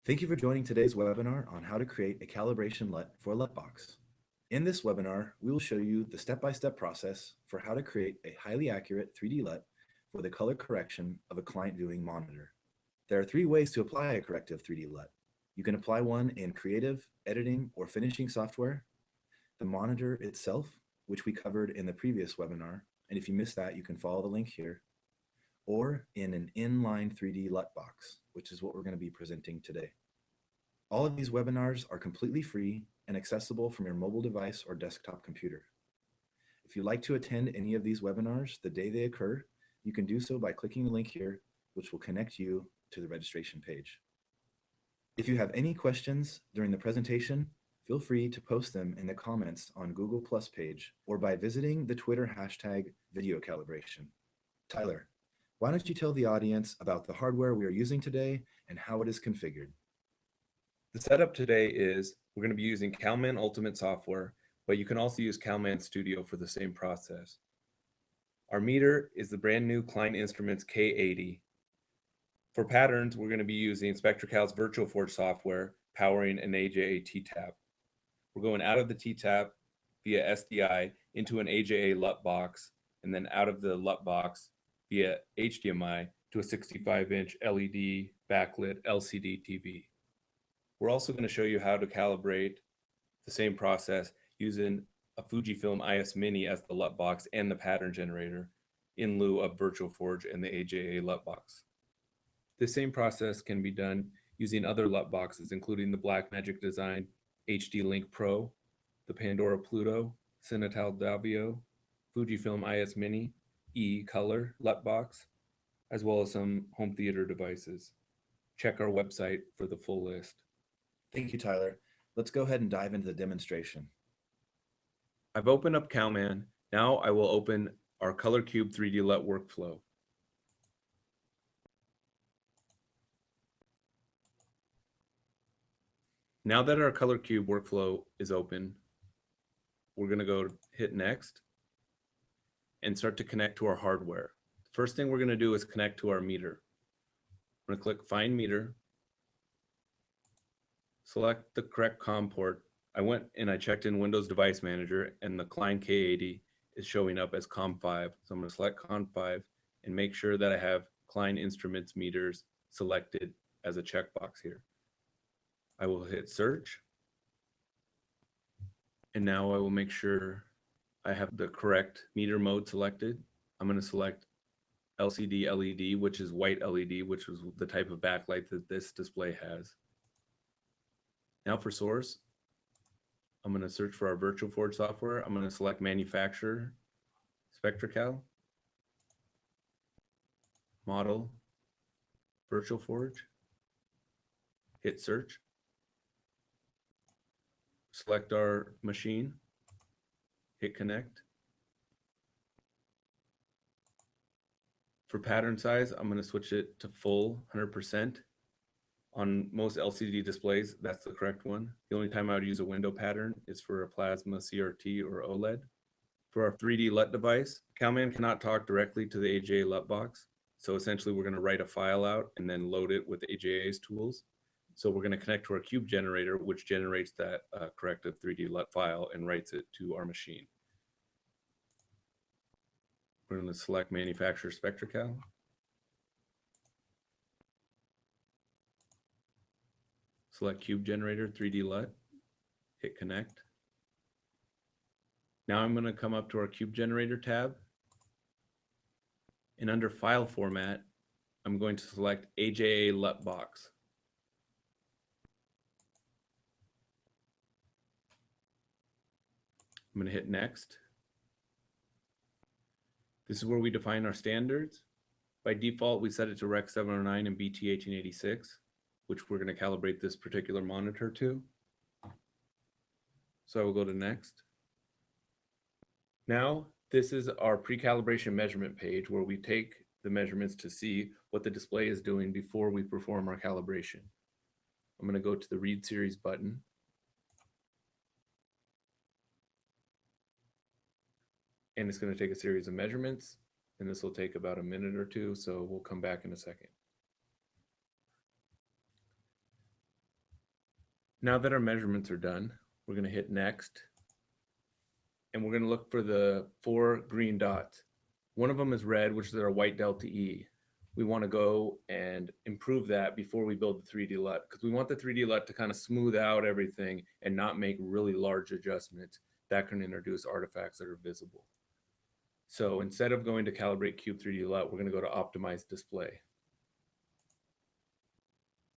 Thank you for joining today's webinar on how to create a calibration LUT for a Lut-box. In this webinar, we will show you the step-by-step process for how to create a highly accurate 3D LUT for the color correction of a client viewing monitor. There are three ways to apply a corrective 3D LUT. You can apply one in creative, editing, or finishing software, the monitor itself, which we covered in the previous webinar, and if you missed that, you can follow the link here, or in an inline 3D Lut-box, which is what we're going to be presenting today. All of these webinars are completely free and accessible from your mobile device or desktop computer. If you'd like to attend any of these webinars the day they occur, you can do so by clicking the link here, which will connect you to the registration page. If you have any questions during the presentation, feel free to post them in the comments on Google Plus page or by visiting the Twitter hashtag video calibration. Tyler, why don't you tell the audience about the hardware we are using today and how it is configured? The setup today is we're going to be using CalMAN Ultimate software, but you can also use CalMAN Studio for the same process. Our meter is the brand new Klein Instruments K80. For patterns, we're going to be using SpectraCal's Virtual Forge software powering an AJA T-tap. We're going out of the T-tap via SDI into an AJA Lut-box, and then out of the Lut-box via HDMI to a 65-inch LED backlit LCD TV. We're also going to show you how to calibrate the same process using a Fujifilm IS-Mini as the Lut-box and the pattern generator in lieu of Virtual Forge and the AJA Lut-box. The same process can be done using other Lut-boxes, including the Blackmagic Design HD Link Pro, the Pandora Pluto, Cinetal Davio, Fujifilm IS-Mini, E-Color Lut-box, as well as some home theater devices. Check our website for the full list. Thank you, Tyler. Let's go ahead and dive into the demonstration. I've opened up CalMAN. Now I will open our Color Cube 3D LUT workflow. Now that our Color Cube workflow is open, we're going to go hit Next and start to connect to our hardware. First thing we're going to do is connect to our meter. I'm going to click Find Meter. Select the correct COM port. I went and I checked in Windows Device Manager, and the Klein K80 is showing up as COM5. So I'm going to select COM5 and make sure that I have Klein Instruments meters selected as a checkbox here. I will hit search. And now I will make sure I have the correct meter mode selected. I'm going to select LCD LED, which is white LED, which is the type of backlight that this display has. Now for source, I'm going to search for our Virtual Forge software. I'm going to select manufacturer, SpectraCal, model, Virtual Forge, hit search, select our machine, hit connect. For pattern size, I'm going to switch it to full 100%. On most LCD displays, that's the correct one. The only time I would use a window pattern is for a plasma CRT or OLED. For our 3D LUT device, CalMAN cannot talk directly to the AJA Lut-box. So essentially we're going to write a file out and then load it with AJA's tools. So we're going to connect to our cube generator, which generates that corrective 3D LUT file and writes it to our machine. We're going to select manufacturer SpectraCal. Select Cube Generator 3D LUT, hit Connect. Now I'm going to come up to our Cube Generator tab, and under File Format, I'm going to select AJA Lut-box. I'm going to hit Next. This is where we define our standards. By default, we set it to Rec 709 and BT 1886. Which we're going to calibrate this particular monitor to. So I will go to Next. Now, this is our pre-calibration measurement page where we take the measurements to see what the display is doing before we perform our calibration. I'm going to go to the Read Series button. And it's going to take a series of measurements, and this will take about a minute or two, so we'll come back in a second. Now that our measurements are done, we're going to hit next, and we're going to look for the 4 green dots. One of them is red, which is our white delta E. We want to go and improve that before we build the 3D LUT, because we want the 3D LUT to kind of smooth out everything and not make really large adjustments that can introduce artifacts that are visible. So instead of going to Calibrate Cube 3D LUT, we're going to go to Optimize Display.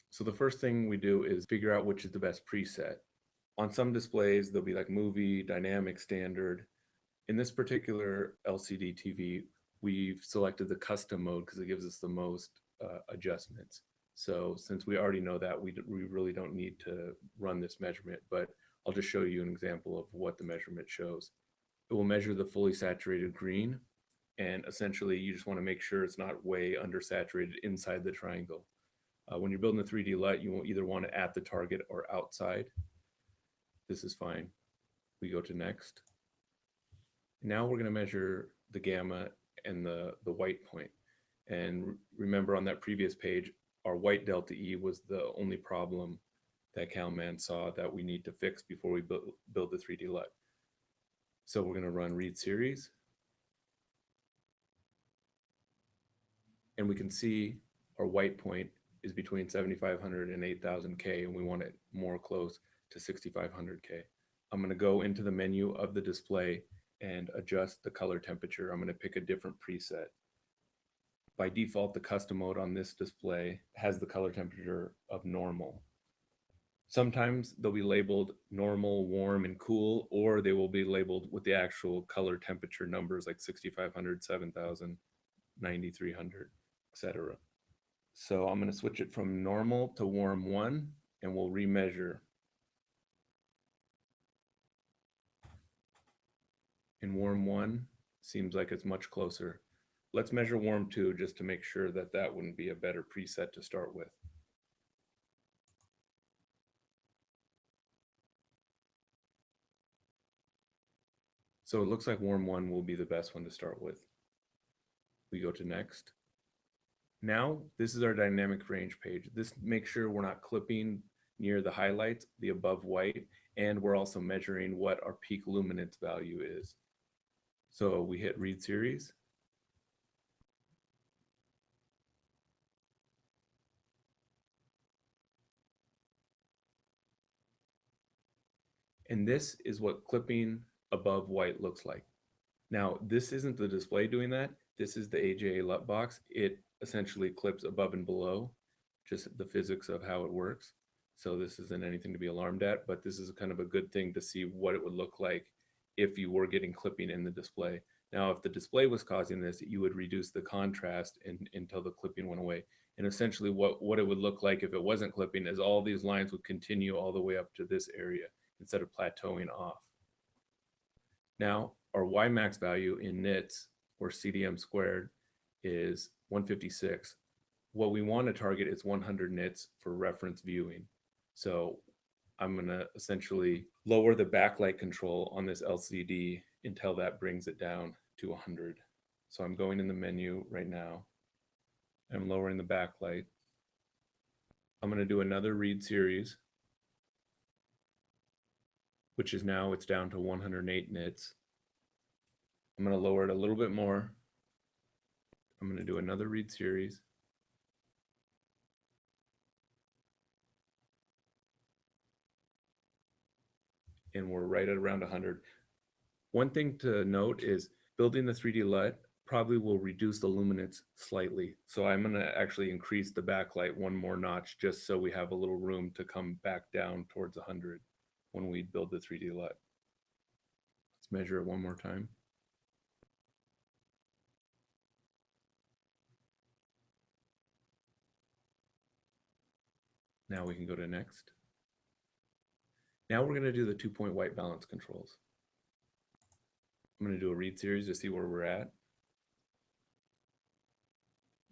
So the first thing we do is figure out which is the best preset. On some displays, they'll be like movie, dynamic, standard. In this particular LCD TV, we've selected the custom mode because it gives us the most adjustments. So since we already know that, we really don't need to run this measurement, but I'll just show you an example of what the measurement shows. It will measure the fully saturated green, and essentially you just want to make sure it's not way undersaturated inside the triangle. When you're building a 3D LUT, you will either want it at the target or outside. This is fine. We go to next. Now we're going to measure the gamma and the white point. And remember, on that previous page, our white delta E was the only problem that CalMAN saw that we need to fix before we build the 3D LUT. So we're going to run read series. And we can see our white point is between 7,500 and 8,000 K, and we want it more close to 6,500 K. I'm going to go into the menu of the display and adjust the color temperature. I'm going to pick a different preset. By default, the custom mode on this display has the color temperature of normal. Sometimes they'll be labeled normal, warm, and cool, or they will be labeled with the actual color temperature numbers like 6,500, 7,000, 9,300, etc. So I'm going to switch it from normal to warm 1, and we'll remeasure. In warm 1, seems like it's much closer. Let's measure warm 2 just to make sure that that wouldn't be a better preset to start with. So it looks like warm 1 will be the best one to start with. We go to next. Now, this is our dynamic range page. This makes sure we're not clipping near the highlights, the above white, and we're also measuring what our peak luminance value is. So we hit read series. And this is what clipping above white looks like. Now, this isn't the display doing that. This is the AJA Lut-box. It essentially clips above and below, just the physics of how it works. So this isn't anything to be alarmed at, but this is kind of a good thing to see what it would look like if you were getting clipping in the display. Now, if the display was causing this, you would reduce the contrast until the clipping went away. And essentially what it would look like if it wasn't clipping is all these lines would continue all the way up to this area instead of plateauing off. Now, our Y max value in nits, or CDM squared, is 156. What we want to target is 100 nits for reference viewing. So I'm going to essentially lower the backlight control on this LCD until that brings it down to 100. So I'm going in the menu right now. I'm lowering the backlight. I'm going to do another read series, which is now it's down to 108 nits. I'm going to lower it a little bit more. I'm going to do another read series. And we're right at around 100. One thing to note is building the 3D LUT probably will reduce the luminance slightly. So I'm going to actually increase the backlight one more notch just so we have a little room to come back down towards 100 when we build the 3D LUT. Let's measure it one more time. Now we can go to next. Now we're going to do the 2-point white balance controls. I'm going to do a read series to see where we're at.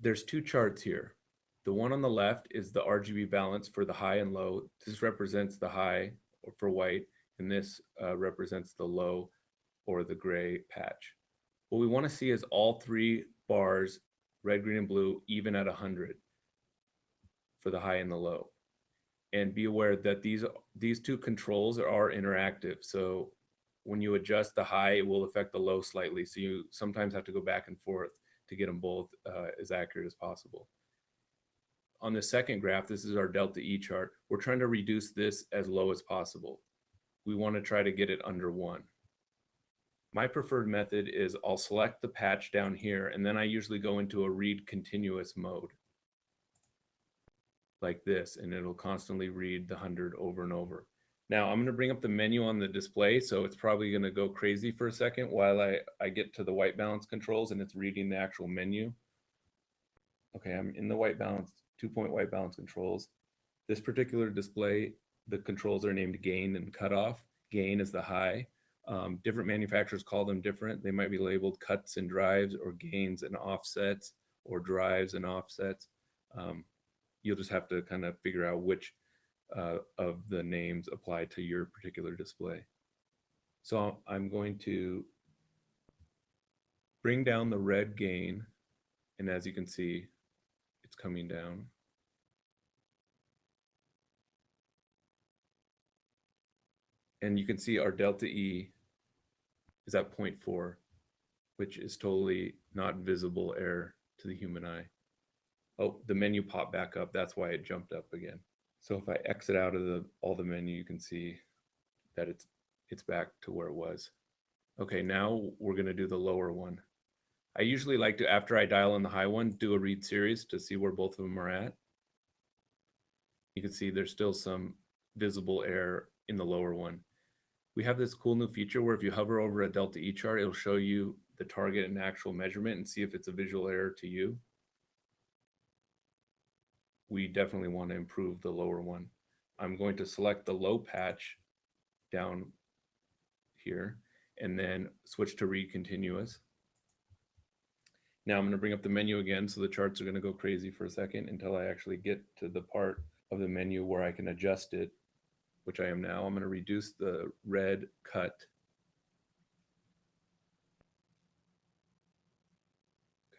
There's two charts here. The one on the left is the RGB balance for the high and low. This represents the high for white, and this represents the low or the gray patch. What we want to see is all 3 bars, red, green, and blue, even at 100 for the high and the low. And be aware that these two controls are interactive. So when you adjust the high, it will affect the low slightly. So you sometimes have to go back and forth to get them both as accurate as possible. On the second graph, this is our delta E chart. We're trying to reduce this as low as possible. We want to try to get it under 1. My preferred method is I'll select the patch down here, and then I usually go into a read continuous mode like this, and it'll constantly read the 100 over and over. Now I'm going to bring up the menu on the display, so it's probably going to go crazy for a second while I get to the white balance controls and it's reading the actual menu. Okay, I'm in the white balance, 2-point white balance controls. This particular display, the controls are named gain and cutoff. Gain is the high. Different manufacturers call them different. They might be labeled cuts and drives, or gains and offsets, or drives and offsets. You'll just have to kind of figure out which of the names apply to your particular display. So I'm going to bring down the red gain, and as you can see, it's coming down. And you can see our delta E is at 0.4, which is totally not visible error to the human eye. Oh, the menu popped back up. That's why it jumped up again. So if I exit out of all the menu, you can see that it's back to where it was. Okay, now we're going to do the lower one. I usually like to, after I dial in the high one, do a read series to see where both of them are at. You can see there's still some visible error in the lower one. We have this cool new feature where if you hover over a delta E chart, it'll show you the target and actual measurement and see if it's a visual error to you. We definitely want to improve the lower one. I'm going to select the low patch down here and then switch to read continuous. Now I'm going to bring up the menu again, so the charts are going to go crazy for a second until I actually get to the part of the menu where I can adjust it, which I am now. I'm going to reduce the red cut.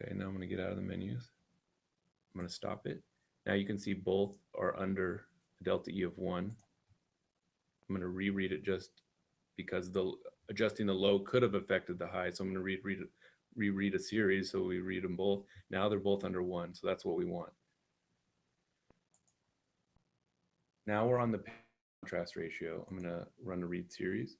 Okay, now I'm going to get out of the menus. I'm going to stop it. Now you can see both are under a delta E of 1. I'm going to reread it just because adjusting the low could have affected the high. So I'm going to reread a series, so we read them both. Now they're both under 1, so that's what we want. Now we're on the contrast ratio. I'm going to run a read series.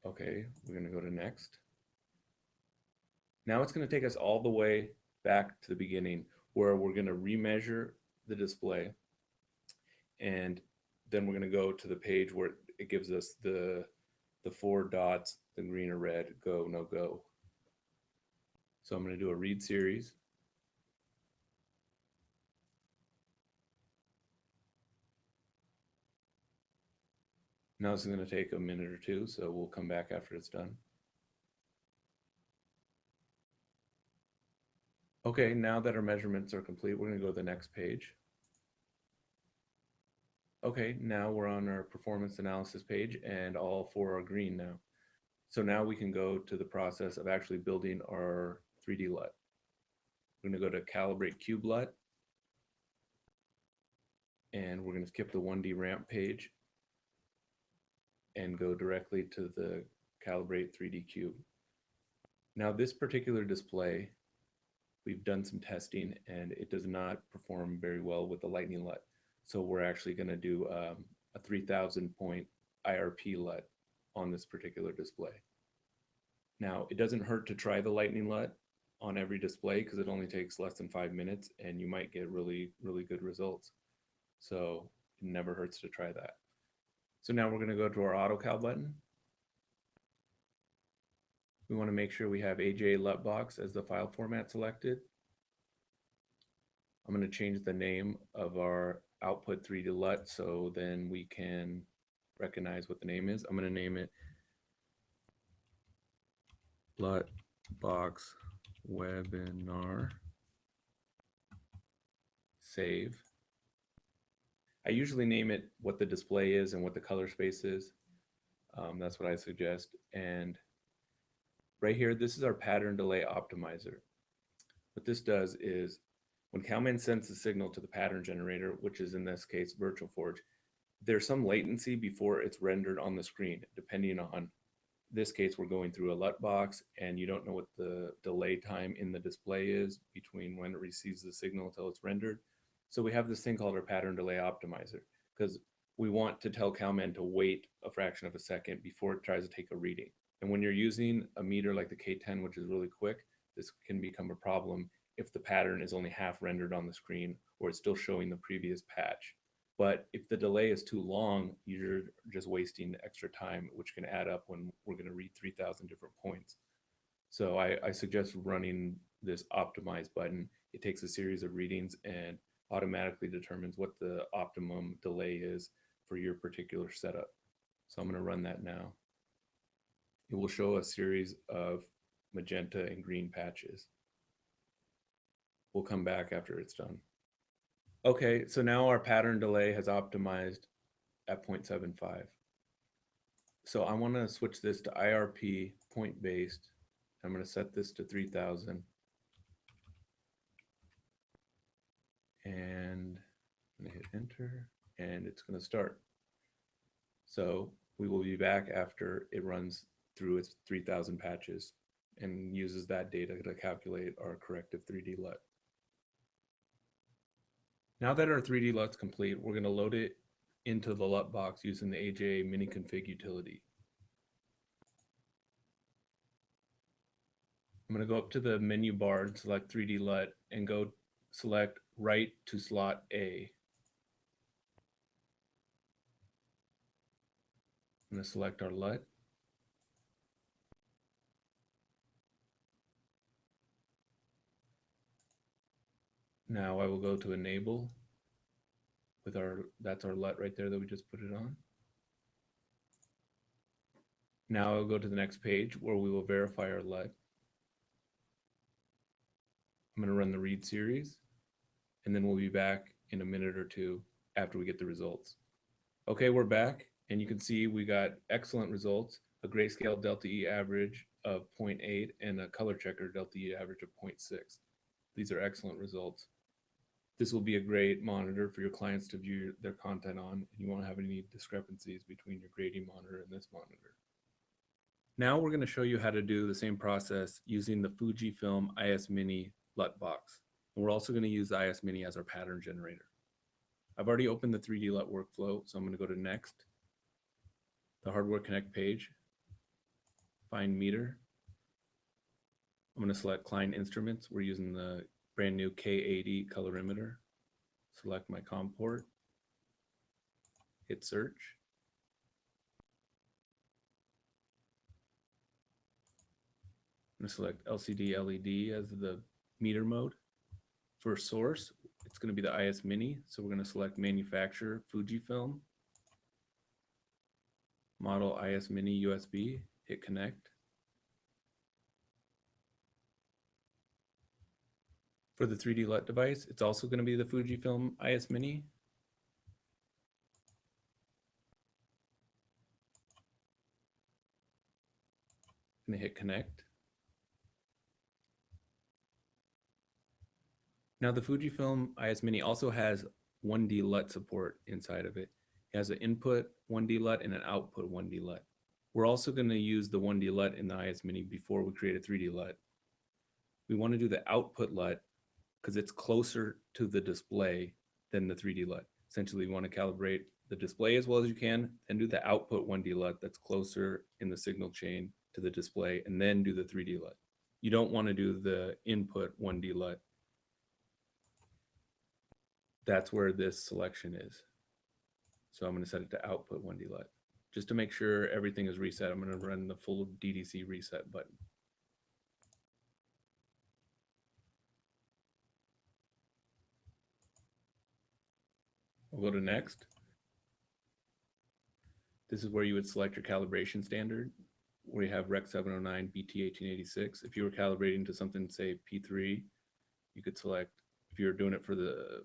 Okay, we're going to go to next. Now it's going to take us all the way back to the beginning where we're going to remeasure the display, and then we're going to go to the page where it gives us the 4 dots, the green or red, go, no go. So I'm going to do a read series. Now this is going to take a minute or two, so we'll come back after it's done. Okay, now that our measurements are complete, we're going to go to the next page. Okay, now we're on our performance analysis page, and all 4 are green now. So now we can go to the process of actually building our 3D LUT. We're going to go to Calibrate Cube LUT, and we're going to skip the 1D ramp page and go directly to the Calibrate 3D Cube. Now this particular display, we've done some testing and it does not perform very well with the Lightning LUT. So we're actually going to do a 3000 point IRP LUT on this particular display. Now it doesn't hurt to try the Lightning LUT on every display because it only takes less than 5 minutes and you might get really, really good results. So it never hurts to try that. So now we're going to go to our AutoCal button. We want to make sure we have AJA Lut-box as the file format selected. I'm going to change the name of our output 3D LUT so then we can recognize what the name is. I'm going to name it Lut-box webinar. Save. I usually name it what the display is and what the color space is. That's what I suggest. And right here, this is our pattern delay optimizer. What this does is when CalMAN sends the signal to the pattern generator, which is in this case Virtual Forge, there's some latency before it's rendered on the screen, depending on this case, we're going through a LUT box and you don't know what the delay time in the display is between when it receives the signal until it's rendered. So we have this thing called our pattern delay optimizer, because we want to tell CalMAN to wait a fraction of a second before it tries to take a reading. And when you're using a meter like the K10, which is really quick, this can become a problem if the pattern is only half rendered on the screen or it's still showing the previous patch. But if the delay is too long, you're just wasting extra time, which can add up when we're going to read 3,000 different points. So I suggest running this optimize button. It takes a series of readings and automatically determines what the optimum delay is for your particular setup. So I'm going to run that now. It will show a series of magenta and green patches. We'll come back after it's done. Okay, so now our pattern delay has optimized at 0.75. So I want to switch this to IRP point-based. I'm going to set this to 3,000. And I'm going to hit enter, and it's going to start. So we will be back after it runs through its 3,000 patches and uses that data to calculate our corrective 3D LUT. Now that our 3D LUT's complete, we're going to load it into the LUT box using the AJA Mini Config utility. I'm going to go up to the menu bar and select 3D LUT and go select Write to Slot A. I'm going to select our LUT. Now I will go to Enable with that's our LUT right there that we just put it on. Now I'll go to the next page where we will verify our LUT. I'm going to run the read series, and then we'll be back in a minute or two after we get the results. Okay, we're back, and you can see we got excellent results, a grayscale delta E average of 0.8 and a color checker delta E average of 0.6. These are excellent results. This will be a great monitor for your clients to view their content on, and you won't have any discrepancies between your grading monitor and this monitor. Now we're going to show you how to do the same process using the Fujifilm IS-Mini Lut-box. And we're also going to use the IS-Mini as our pattern generator. I've already opened the 3D LUT workflow, so I'm going to go to Next, the Hardware Connect page, find Meter. I'm going to select Client Instruments. We're using the brand new K80 colorimeter. Select my COM port, hit search. I'm going to select LCD LED as the meter mode. For source, it's going to be the IS-Mini, so we're going to select manufacturer, Fujifilm, model IS-Mini USB, hit connect. For the 3D LUT device, it's also going to be the Fujifilm IS-Mini. I'm going to hit connect. Now the Fujifilm IS-Mini also has 1D LUT support inside of it. It has an input 1D LUT and an output 1D LUT. We're also going to use the 1D LUT in the IS-Mini before we create a 3D LUT. We want to do the output LUT because it's closer to the display than the 3D LUT. Essentially, you want to calibrate the display as well as you can, and do the output 1D LUT that's closer in the signal chain to the display, and then do the 3D LUT. You don't want to do the input 1D LUT. That's where this selection is. So I'm going to set it to output 1D LUT. Just to make sure everything is reset, I'm going to run the full DDC reset button. We'll go to next. This is where you would select your calibration standard, where you have Rec 709 BT 1886. If you were calibrating to something, say P3, you could select, if you're doing it for the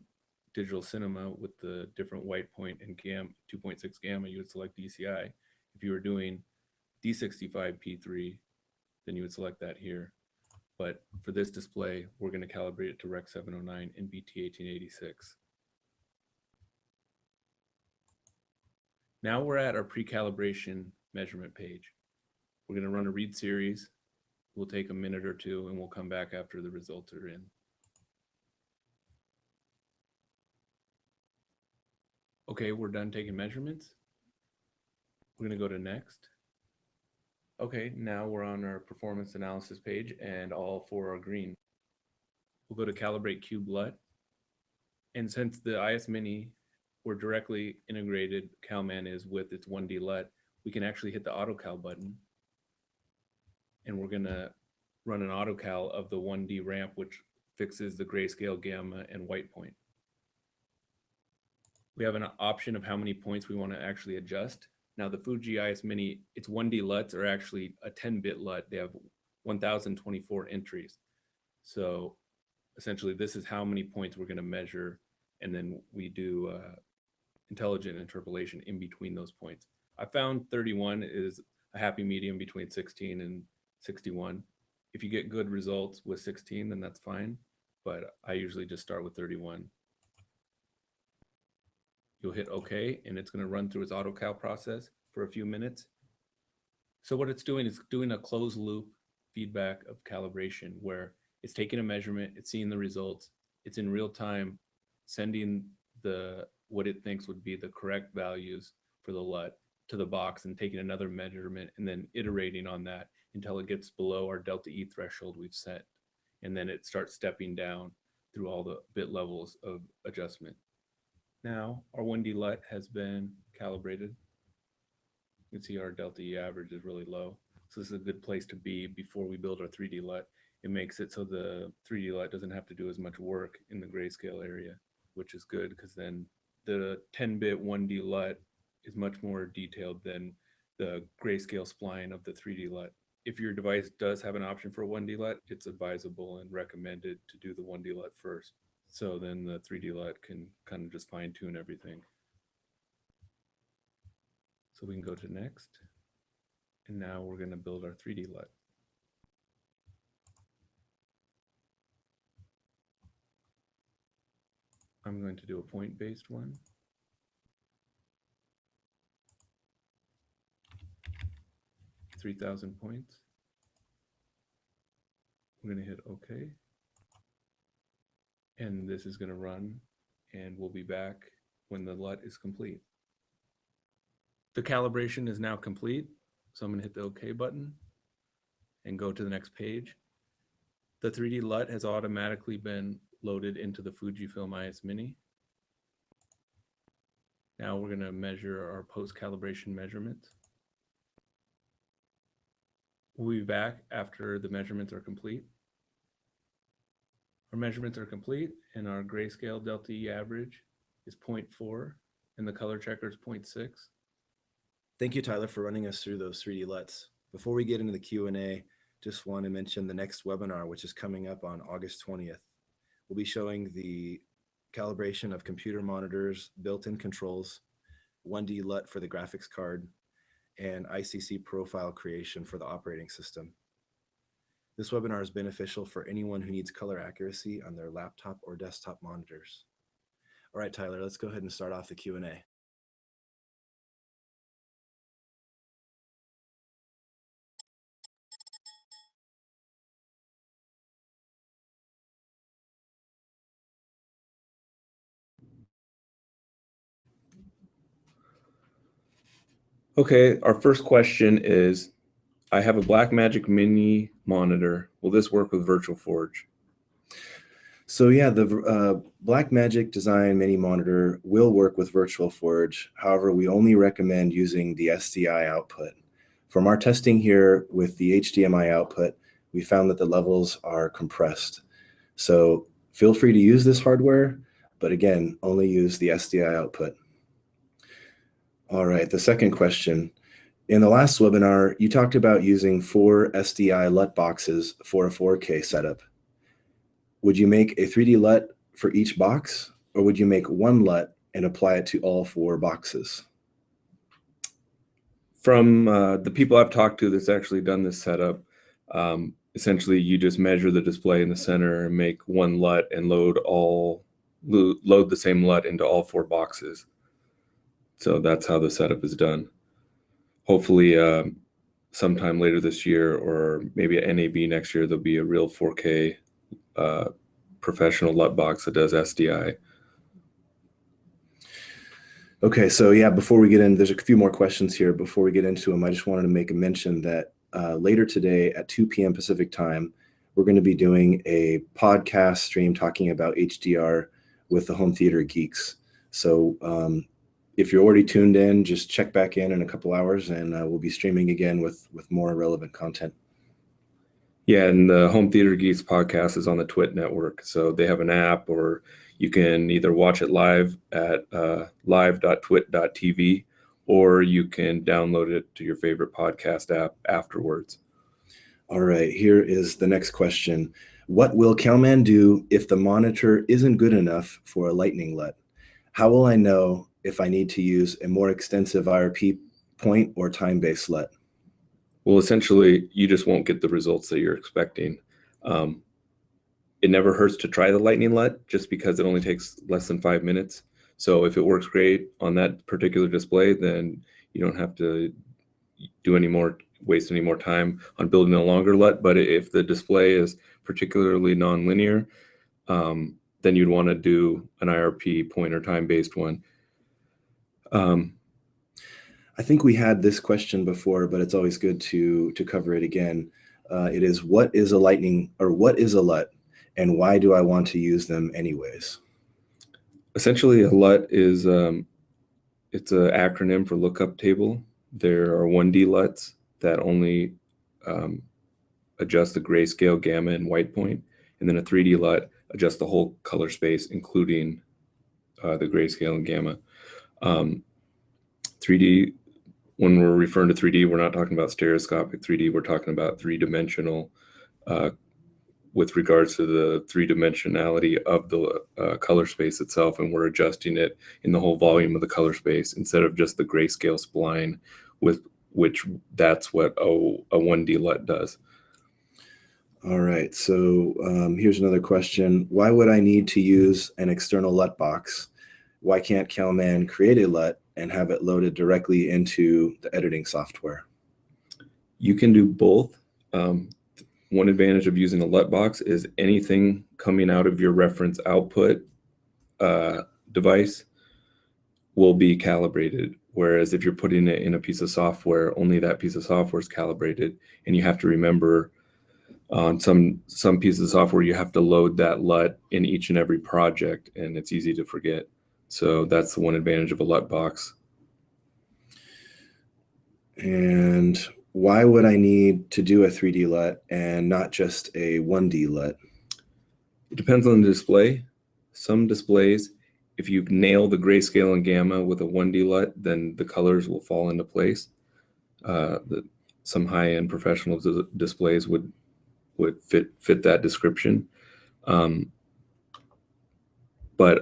digital cinema with the different white point and 2.6 gamma, you would select DCI. If you were doing D65 P3, then you would select that here. but for this display, we're going to calibrate it to Rec 709 and BT 1886. Now we're at our pre-calibration measurement page. We're going to run a read series. We'll take a minute or two and we'll come back after the results are in. Okay, we're done taking measurements. We're going to go to next. Okay, now we're on our performance analysis page and all four are green. We'll go to Calibrate Cube LUT. And since the IS-Mini, we're directly integrated, CalMAN is with its 1D LUT, we can actually hit the AutoCal button. And we're going to run an AutoCal of the 1D ramp, which fixes the grayscale, gamma, and white point. We have an option of how many points we want to actually adjust. Now the Fuji IS-Mini, its 1D LUTs are actually a 10-bit LUT. They have 1024 entries. So essentially this is how many points we're going to measure, and then we do intelligent interpolation in between those points. I found 31 is a happy medium between 16 and 61. If you get good results with 16, then that's fine, but I usually just start with 31. You'll hit OK, and it's going to run through its AutoCal process for a few minutes. So what it's doing is doing a closed loop feedback of calibration, where it's taking a measurement, it's seeing the results, it's in real time sending what it thinks would be the correct values for the LUT to the box and taking another measurement and then iterating on that until it gets below our delta E threshold we've set. And then it starts stepping down through all the bit levels of adjustment. Now our 1D LUT has been calibrated. You can see our delta E average is really low. So this is a good place to be before we build our 3D LUT. It makes it so the 3D LUT doesn't have to do as much work in the grayscale area, which is good because then the 10-bit 1D LUT is much more detailed than the grayscale spline of the 3D LUT. If your device does have an option for a 1D LUT, it's advisable and recommended to do the 1D LUT first. So then the 3D LUT can kind of just fine tune everything. So we can go to next. And now we're going to build our 3D LUT. I'm going to do a point-based one. $3,000 points. We're going to hit OK. And this is going to run, and we'll be back when the LUT is complete. The calibration is now complete, so I'm going to hit the OK button and go to the next page. The 3D LUT has automatically been loaded into the Fujifilm IS-Mini. Now we're going to measure our post-calibration measurements. We'll be back after the measurements are complete. Our measurements are complete, and our grayscale delta E average is 0.4, and the color checker is 0.6. Thank you, Tyler, for running us through those 3D LUTs. Before we get into the Q&A, just want to mention the next webinar, which is coming up on August 20th. We'll be showing the calibration of computer monitors, built-in controls, 1D LUT for the graphics card, and ICC profile creation for the operating system. This webinar is beneficial for anyone who needs color accuracy on their laptop or desktop monitors. All right, Tyler, let's go ahead and start off the Q&A. Okay, our first question is, I have a Blackmagic Mini monitor. Will this work with Virtual Forge? So yeah, the Blackmagic Design Mini Monitor will work with Virtual Forge. However, we only recommend using the SDI output. From our testing here with the HDMI output, we found that the levels are compressed. So feel free to use this hardware, but again, only use the SDI output. All right, the second question. In the last webinar, you talked about using 4 SDI LUT boxes for a 4K setup. Would you make a 3D LUT for each box, or would you make one LUT and apply it to all 4 boxes? From the people I've talked to that's actually done this setup, essentially you just measure the display in the center and make one LUT and load the same LUT into all 4 boxes. So that's how the setup is done. Hopefully sometime later this year, or maybe at NAB next year, there'll be a real 4K professional LUT box that does SDI. Okay, so yeah, before we get in, there's a few more questions here. Before we get into them, I just wanted to make a mention that later today at 2 p.m. Pacific time, we're going to be doing a podcast stream talking about HDR with the Home Theater Geeks. So if you're already tuned in, just check back in a couple hours, and we'll be streaming again with more relevant content. Yeah, and the Home Theater Geeks podcast is on the Twit network. So they have an app, or you can either watch it live at live.twit.tv, or you can download it to your favorite podcast app afterwards. All right, here is the next question. What will CalMAN do if the monitor isn't good enough for a lightning LUT? How will I know if I need to use a more extensive IRP point or time-based LUT? Well, essentially, you just won't get the results that you're expecting. It never hurts to try the lightning LUT just because it only takes less than 5 minutes. So if it works great on that particular display, then you don't have to waste any more time on building a longer LUT. But if the display is particularly nonlinear, then you'd want to do an IRP point or time-based one. I think we had this question before, but it's always good to cover it again. It is, what is a LUT, and why do I want to use them anyways? Essentially, a LUT is it's an acronym for lookup table. There are 1D LUTs that only adjust the grayscale, gamma, and white point, and then a 3D LUT adjusts the whole color space, including the grayscale and gamma. 3D, when we're referring to 3D, we're not talking about stereoscopic 3D. We're talking about 3-dimensional with regards to the 3-dimensionality of the color space itself, and we're adjusting it in the whole volume of the color space instead of just the grayscale spline, with which that's what a 1D LUT does. All right, so here's another question. Why would I need to use an external LUT box? Why can't CalMAN create a LUT and have it loaded directly into the editing software? You can do both. One advantage of using a LUT box is anything coming out of your reference output device will be calibrated. Whereas if you're putting it in a piece of software, only that piece of software is calibrated. And you have to remember on some pieces of software, you have to load that LUT in each and every project, and it's easy to forget. So that's the one advantage of a LUT box. And why would I need to do a 3D LUT and not just a 1D LUT? It depends on the display. Some displays, if you nail the grayscale and gamma with a 1D LUT, then the colors will fall into place. Some high-end professional displays would fit that description. But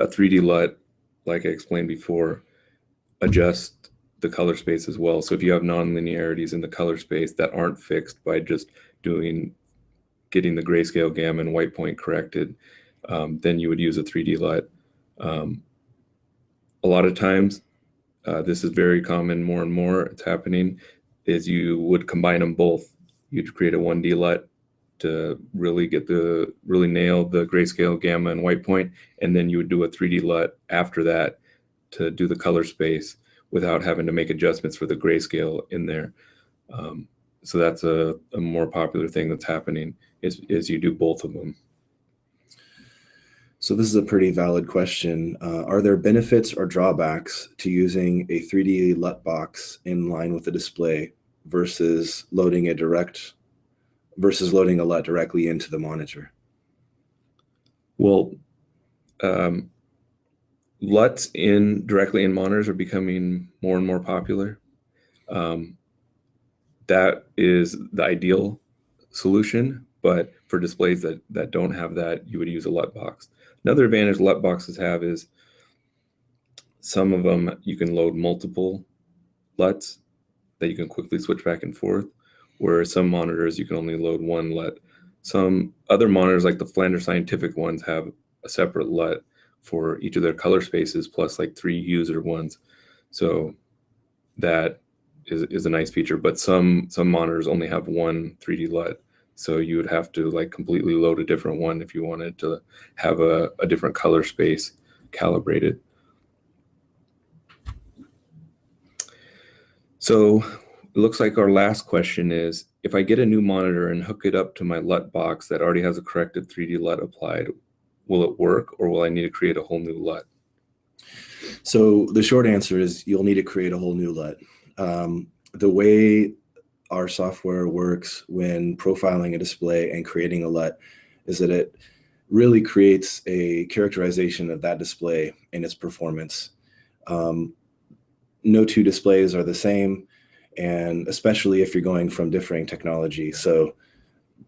a 3D LUT, like I explained before, adjusts the color space as well. So if you have non-linearities in the color space that aren't fixed by just getting the grayscale, gamma, and white point corrected, then you would use a 3D LUT. A lot of times, this is very common, more and more it's happening, is you would combine them both. You'd create a 1D LUT to really nail the grayscale, gamma, and white point, and then you would do a 3D LUT after that to do the color space without having to make adjustments for the grayscale in there. So that's a more popular thing that's happening is you do both of them. So this is a pretty valid question. Are there benefits or drawbacks to using a 3D LUT box in line with the display versus loading a LUT directly into the monitor? Well, LUTs directly in monitors are becoming more and more popular. That is the ideal solution, but for displays that don't have that, you would use a LUT box. Another advantage LUT boxes have is some of them you can load multiple LUTs that you can quickly switch back and forth, whereas some monitors you can only load one LUT. Some other monitors, like the Flanders Scientific ones, have a separate LUT for each of their color spaces, plus like 3 user ones. So that is a nice feature. But some monitors only have one 3D LUT. So you would have to like completely load a different one if you wanted to have a different color space calibrated. So it looks like our last question is, if I get a new monitor and hook it up to my LUT box that already has a corrected 3D LUT applied, will it work, or will I need to create a whole new LUT? So the short answer is you'll need to create a whole new LUT. The way our software works when profiling a display and creating a LUT is that it really creates a characterization of that display and its performance. No two displays are the same, and especially if you're going from differing technology. So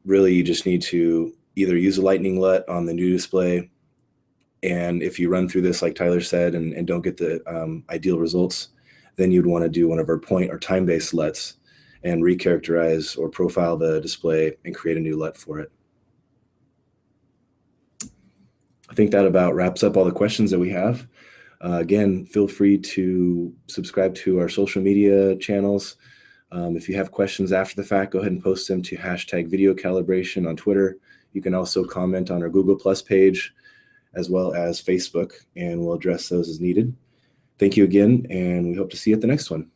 really you just need to either use a lightning LUT on the new display, and if you run through this like Tyler said and don't get the ideal results, then you'd want to do one of our point or time-based LUTs and recharacterize or profile the display and create a new LUT for it. I think that about wraps up all the questions that we have. Again, feel free to subscribe to our social media channels. If you have questions after the fact, go ahead and post them to #VideoCalibration on Twitter. You can also comment on our Google Plus page as well as Facebook, and we'll address those as needed. Thank you again, and we hope to see you at the next one.